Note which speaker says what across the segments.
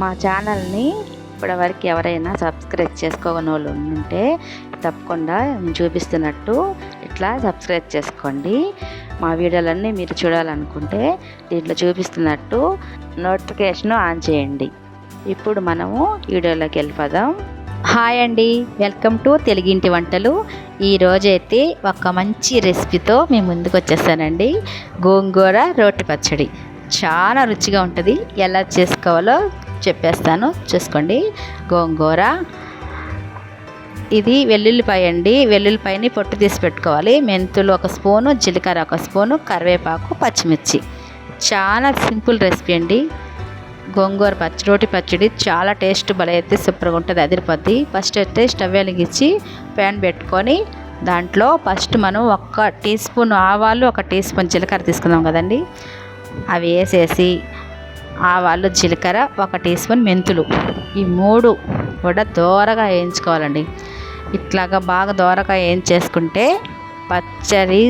Speaker 1: మా ఛానల్ని ఇప్పటివరకు ఎవరైనా సబ్స్క్రైబ్ చేసుకోని వాళ్ళు ఉంటే తప్పకుండా చూపిస్తున్నట్టు ఇట్లా సబ్స్క్రైబ్ చేసుకోండి. మా వీడియోలన్నీ మీరు చూడాలనుకుంటే దీంట్లో చూపిస్తున్నట్టు నోటిఫికేషన్ ఆన్ చేయండి. ఇప్పుడు మనము వీడియోలోకి వెళ్ళిపోదాం. హాయ్ అండి, వెల్కమ్ టు తెలుగింటి వంటలు. ఈరోజైతే ఒక మంచి రెసిపీతో మేము ముందుకు వచ్చేసానండి. గోంగూర రోటి పచ్చడి చాలా రుచిగా ఉంటుంది. ఎలా చేసుకోవాలో చెప్పేస్తాను, చూసుకోండి. గోంగూర, ఇది వెల్లుల్లిపాయ అండి. వెల్లుల్లిపాయని పొట్టు తీసి పెట్టుకోవాలి. మెంతులు 1 స్పూను, జీలకర్ర 1 స్పూను, కరివేపాకు, పచ్చిమిర్చి. చాలా సింపుల్ రెసిపీ అండి. గోంగూర రోటి పచ్చడి చాలా టేస్ట్ అయితే సూపర్గా ఉంటుంది, అదిరిపోద్ది. ఫస్ట్ అయితే స్టవ్ వెలిగించి ప్యాన్ పెట్టుకొని దాంట్లో ఫస్ట్ మనం 1 టీ స్పూన్ ఆవాలు, 1 టీ స్పూన్ జీలకర్ర తీసుకుందాం కదండి. అవి వేసేసి ఆవాలు, జీలకర్ర, 1 టీ స్పూన్ మెంతులు, ఈ 3 కూడా దోరగా వేయించుకోవాలండి. ఇట్లాగా బాగా దోరగా వేయించేసుకుంటే పచ్చడి,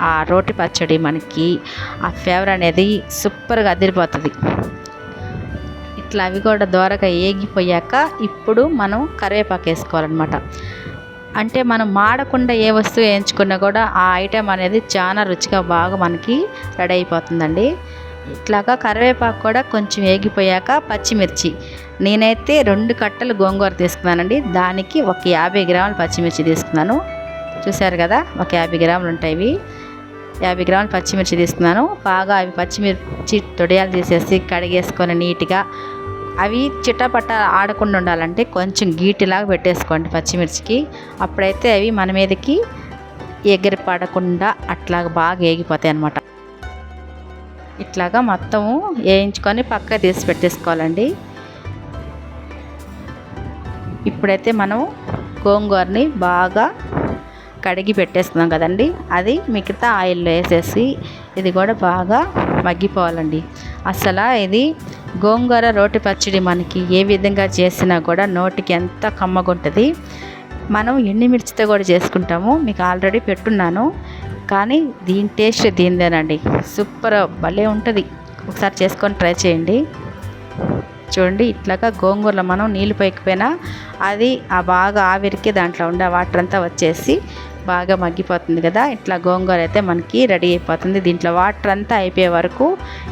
Speaker 1: ఆ రోటి పచ్చడి మనకి ఆ ఫ్లేవర్ అనేది సూపర్గా అదిరిపోతుంది. ఇట్లా అవి కూడా దోరగా ఏగిపోయాక ఇప్పుడు మనం కరివేపాకు వేసుకోవాలన్నమాట. అంటే మనం మాడకుండా ఏ వస్తువు వేయించుకున్నా కూడా ఆ ఐటెం అనేది చాలా రుచిగా బాగా మనకి రెడీ అయిపోతుందండి. ఇట్లాగా కరివేపాకు కూడా కొంచెం వేగిపోయాక పచ్చిమిర్చి, నేనైతే 2 కట్టలు గోంగూర తీసుకున్నానండి. దానికి ఒక 50 గ్రాముల పచ్చిమిర్చి తీసుకున్నాను. చూసారు కదా, ఒక 50 గ్రాములు ఉంటాయి. 50 గ్రాముల పచ్చిమిర్చి తీసుకున్నాను. బాగా అవి పచ్చిమిర్చి తొడియాలు తీసేసి కడిగేసుకొని నీట్గా, అవి చిట్టపట్ట ఆడకుండా ఉండాలంటే కొంచెం గీటిలాగా పెట్టేసుకోండి పచ్చిమిర్చికి. అప్పుడైతే అవి మన మీదకి ఎగిరి పడకుండా అట్లాగా బాగా వేగిపోతాయి అన్నమాట. ఇట్లాగా మొత్తము వేయించుకొని పక్క తీసి పెట్టేసుకోవాలండి. ఇప్పుడైతే మనం గోంగూరని బాగా కడిగి పెట్టేసుకున్నాం కదండి, అది మిగతా ఆయిల్లో వేసేసి ఇది కూడా బాగా మగ్గిపోవాలండి. అసలు ఇది గోంగూర రోటి పచ్చడి మనకి ఏ విధంగా చేసినా కూడా నోటికి ఎంత కమ్మగుంటుంది. మనం ఎండుమిర్చితో కూడా చేసుకుంటాము, మీకు ఆల్రెడీ పెట్టున్నాను. కానీ దీని టేస్ట్ దీనిదేనండి, సూపర్ భలే ఉంటుంది. ఒకసారి చేసుకొని ట్రై చేయండి. చూడండి, ఇట్లాగా గోంగూరలో మనం నీళ్ళు పైకిపోయినా అది ఆ బాగా ఆవిరికి దాంట్లో ఉండే వాటర్ అంతా వచ్చేసి బాగా మగ్గిపోతుంది కదా. ఇట్లా గోంగూర అయితే మనకి రెడీ అయిపోతుంది. దీంట్లో వాటర్ అంతా అయిపోయే వరకు,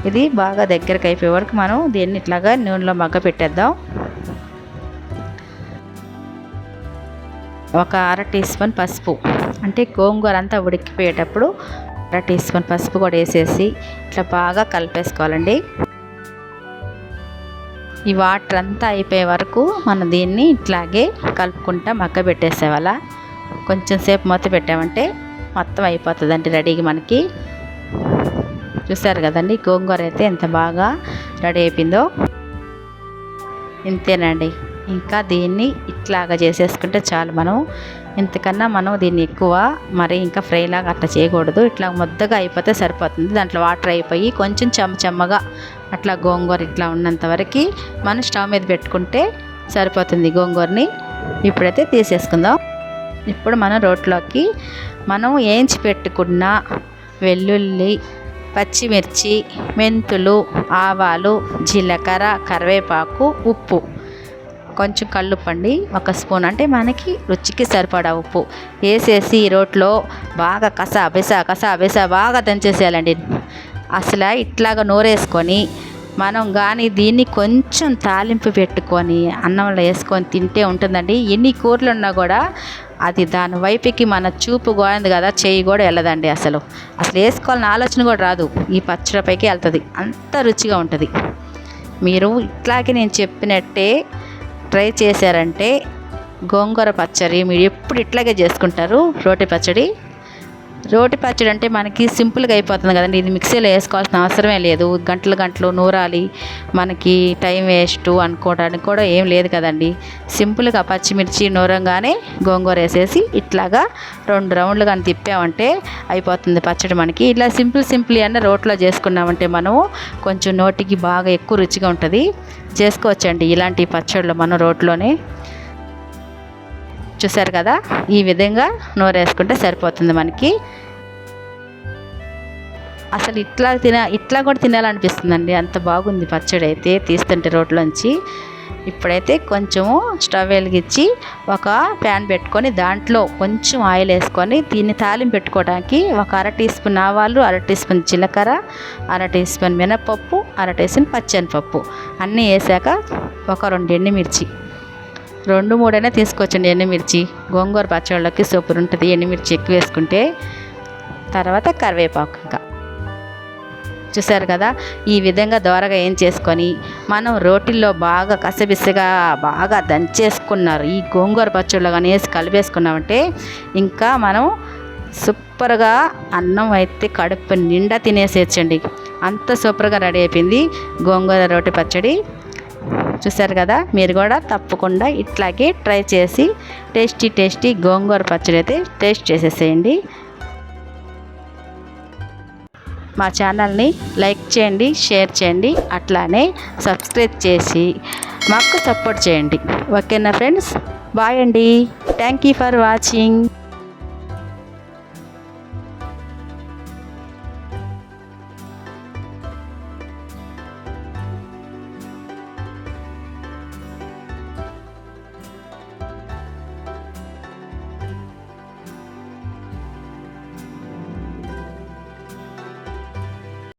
Speaker 1: ఇది బాగా దగ్గరకు అయిపోయే వరకు మనం దీన్ని ఇట్లాగా నూనెలో మగ్గ పెట్టేద్దాం. ఒక 1/2 టీ స్పూన్ పసుపు, అంటే గోంగూర అంతా ఉడికిపోయేటప్పుడు 1/2 టీ స్పూన్ పసుపు కూడా వేసేసి ఇట్లా బాగా కలిపేసుకోవాలండి. ఈ వాటర్ అంతా అయిపోయే వరకు మనం దీన్ని ఇట్లాగే కలుపుకుంటా మగ్గ పెట్టేసేవాళ్ళ. కొంచెం సేపు మూత పెట్టామంటే మొత్తం అయిపోతుందండి రెడీగా మనకి. చూసారు కదండి, గోంగూర అయితే ఎంత బాగా రెడీ అయిపోయిందో. ఇంతేనండి, ఇంకా దీన్ని ఇట్లాగా చేసేసుకుంటే చాలు. మనం ఇంతకన్నా మనం దీన్ని ఎక్కువ మరి ఇంకా ఫ్రైలాగా అట్లా చేయకూడదు. ఇట్లా ముద్దగా అయిపోతే సరిపోతుంది. దాంట్లో వాటర్ అయిపోయి కొంచెం చెమ్మగా అట్లా గోంగూర ఇట్లా ఉన్నంత వరకు మనం స్టవ్ మీద పెట్టుకుంటే సరిపోతుంది గోంగూరని. ఇప్పుడైతే తీసేసుకుందాం. ఇప్పుడు మనం రోట్లోకి మనం వేయించి పెట్టుకున్న వెల్లుల్లి, పచ్చిమిర్చి, మెంతులు, ఆవాలు, జీలకర్ర, కరివేపాకు, ఉప్పు, కొంచెం కల్లుప్పండి 1 స్పూన్, అంటే మనకి రుచికి సరిపడా ఉప్పు వేసేసి రోట్లో బాగా కసా బాగా దంచేసేయాలండి. అసలు ఇట్లాగా నూరేసుకొని మనం కానీ దీన్ని కొంచెం తాలింపు పెట్టుకొని అన్నంలో వేసుకొని తింటే ఉంటుందండి. ఎన్ని కూరలు ఉన్నా కూడా అది దాని వైపుకి మన చూపు గోయింది కదా, చెయ్యి కూడా వెళ్ళదండి. అసలు వేసుకోవాలని ఆలోచన కూడా రాదు, ఈ పచ్చడిపైకి వెళ్తుంది. అంత రుచిగా ఉంటుంది. మీరు ఇట్లాగే నేను చెప్పినట్టే ట్రై చేశారంటే గోంగూర పచ్చడి మీరు ఎప్పుడు ఇట్లాగే చేసుకుంటారు. రోటి పచ్చడి అంటే మనకి సింపుల్గా అయిపోతుంది కదండి. ఇది మిక్సీలో వేసుకోవాల్సిన అవసరమే లేదు. గంటలు నూరాలి, మనకి టైం వేస్ట్ అనుకోవడానికి కూడా ఏం లేదు కదండి. సింపుల్గా పచ్చిమిర్చి నూరంగానే గోంగూర వేసేసి ఇట్లాగా 2 రౌండ్లు కానీ తిప్పామంటే అయిపోతుంది పచ్చడి మనకి. ఇలా సింపుల్ అన్న రోట్లో చేసుకున్నామంటే మనము కొంచెం నోటికి బాగా ఎక్కువ రుచిగా ఉంటుంది. చేసుకోవచ్చండి ఇలాంటి పచ్చళ్ళు మనం రోట్లోనే. చూసారు కదా, ఈ విధంగా నూరేసుకుంటే సరిపోతుంది మనకి. అసలు ఇట్లా కూడా తినాలనిపిస్తుందండి, అంత బాగుంది పచ్చడి అయితే తీస్తుంటే రోట్లోంచి. ఇప్పుడైతే కొంచెము స్టవ్ వెలిగించి ఒక ప్యాన్ పెట్టుకొని దాంట్లో కొంచెం ఆయిల్ వేసుకొని దీన్ని తాలింపు పెట్టుకోవడానికి ఒక 1/2 టీ స్పూన్ ఆవాలు, 1/2 టీ స్పూన్ జీలకర్ర, 1/2 టీ స్పూన్ మినపప్పు, 1/2 టీ స్పూన్ పచ్చెనపప్పు అన్నీ వేసాక ఒక 2 ఎండుమిర్చి, 2-3 తీసుకోవచ్చండి ఎండుమిర్చి. గోంగూర పచ్చళ్ళకి సూపర్ ఉంటుంది ఎండుమిర్చి ఎక్కువ వేసుకుంటే. తర్వాత కరివేపాకు. ఇంకా చూసారు కదా, ఈ విధంగా దోరగా ఏం చేసుకొని మనం రోటిల్లో బాగా కసబిసగా బాగా దంచేసుకున్నారు ఈ గోంగూర పచ్చళ్ళు కానీ వేసి కలిపేసుకున్నామంటే ఇంకా మనం సూపర్గా అన్నం అయితే కడుపు నిండా తినేసేయచ్చండి. అంత సూపర్గా రెడీ అయిపోయింది గోంగూర రోటి పచ్చడి. చూసారు కదా, మీరు కూడా తప్పకుండా ఇట్లాగే ట్రై చేసి టేస్టీ గోంగూర పచ్చడి అయితే టేస్ట్ చేసేసేయండి. మా ఛానల్ని లైక్ చేయండి, షేర్ చేయండి, అట్లానే సబ్స్క్రైబ్ చేసి మాకు సపోర్ట్ చేయండి. ఓకేనా ఫ్రెండ్స్, బాయ్ అండి. Thank you for watching.